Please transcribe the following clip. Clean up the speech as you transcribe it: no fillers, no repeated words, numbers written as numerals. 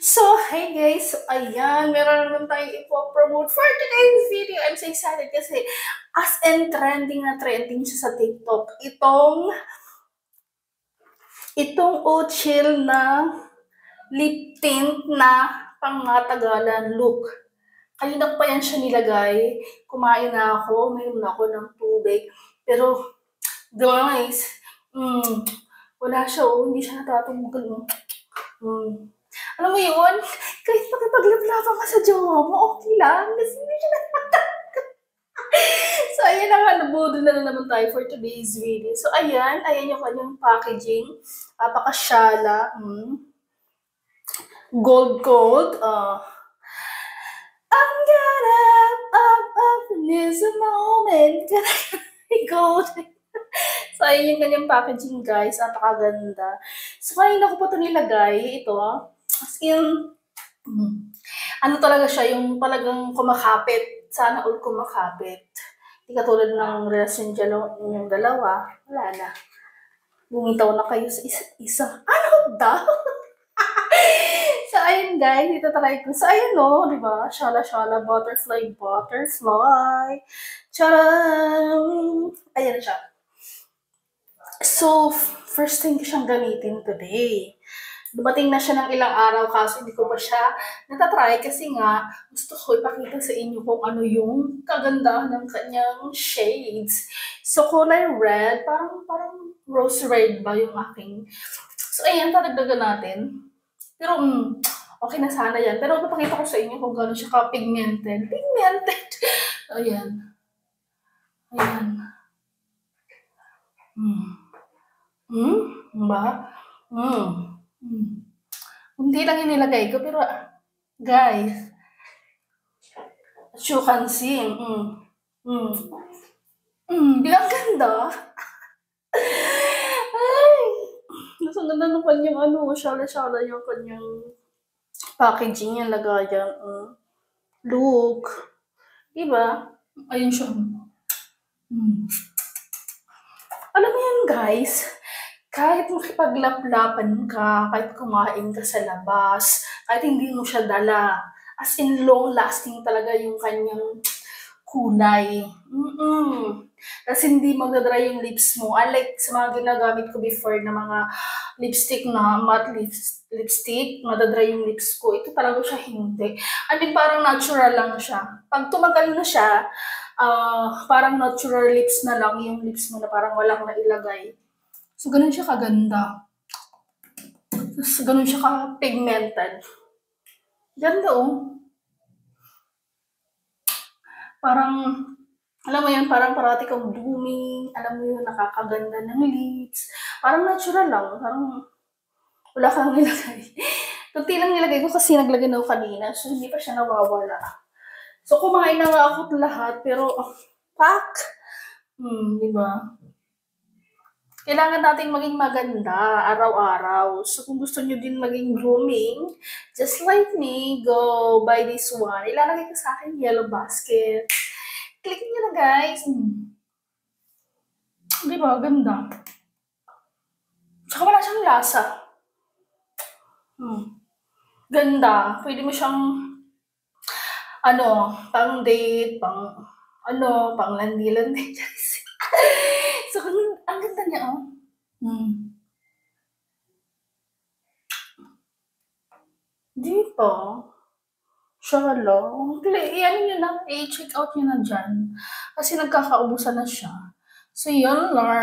So, hey guys! So, ayan, meron naman tayong ipopromote for today's video. I'm so excited kasi as in trending na trending siya sa TikTok. Itong Ochil na lip tint na pangmatagalan look. Kanina pa yan siya nilagay. Kumain na ako, mayroon na ako ng tubig. Pero, guys, wala siya, hindi siya natatumugan. Alam mo yun, kahit makipaglaplapan ka sa jowa mo, okay lang. Kasi hindi siya nakatanggal. So, ayan na nga, nabudol na naman tayo for today's video. So, ayan yung kanyang packaging. Napakasyala. Gold. I'm gonna up in this moment. Gold. So, ayan yung kanyang packaging, guys. Napakaganda. So, kanina ko po ito nilagay. Ito, as in, ano talaga siya, yung talagang kumakapit. Sana all kumakapit. Hindi katulad ng relasyon yung dalawa. Wala na. Bumitaw na kayo sa isa't isa. Ano daw? So, ayun guys, ito try ko. So, ayun no, di ba? Shala, butterfly. Charam! Ayan siya. So, first thing ko siyang gamitin today. Dumating na siya ng ilang araw kaso hindi ko pa siya natatry kasi nga gusto ko ipakita sa inyo kung ano yung kagandahan ng kanyang shades. So, kulay red, parang rose red ba yung aking. So, ayan, tatagdagan natin. Pero, okay na sana yan. Pero ipakita ko sa inyo kung gano'n siya ka-pigmented. Ayan. Ba? Hindi lang yung nilagay ko, pero guys, as you can see, di ang ganda. Ay, mas ang ganda ng kanyang shala yung kanyang packaging, yung lagayan. Look. Diba? Ayun siya. Alam mo yan, guys, kahit makipaglaplapan ka, kahit kumain ka sa labas, kahit hindi mo siya dala, as in long-lasting talaga yung kanyang kulay. Kasi hindi magdadry yung lips mo. Unlike sa mga ginagamit ko before na mga lipstick na matte lipstick, madadry yung lips ko. Ito talaga siya hindi. I mean, parang natural lang siya. Pag tumagal na siya, parang natural lips na lang yung lips mo na parang walang nailagay. So, ganun siya kaganda. Tapos, ganun siya ka-pigmented. Ganda, oh. Parang, alam mo yun, parang parati kang blooming. Alam mo yun, nakakaganda ng lips. Parang natural lang. Parang wala kang nilagay. Kunti lang nilagay ko kasi naglagay na ako kanina. So, hindi pa siya nawawala. So, kumain na nga ako lahat. Pero, pak! Di ba? Kailangan nating maging maganda araw-araw. So, kung gusto nyo din maging blooming, just like me, go buy this one. Ilalagay ko sa akin yellow basket. Click nyo na, guys. Di ba? Ganda. Tsaka wala siyang lasa. Ganda. Pwede mo siyang, pang date, pang landi-landi. So, ang ganda niya, oh. Di ba? Shala. Ano nyo na, i-check out nyo na dyan. Kasi nagkakaubusan na siya. So, yun lang.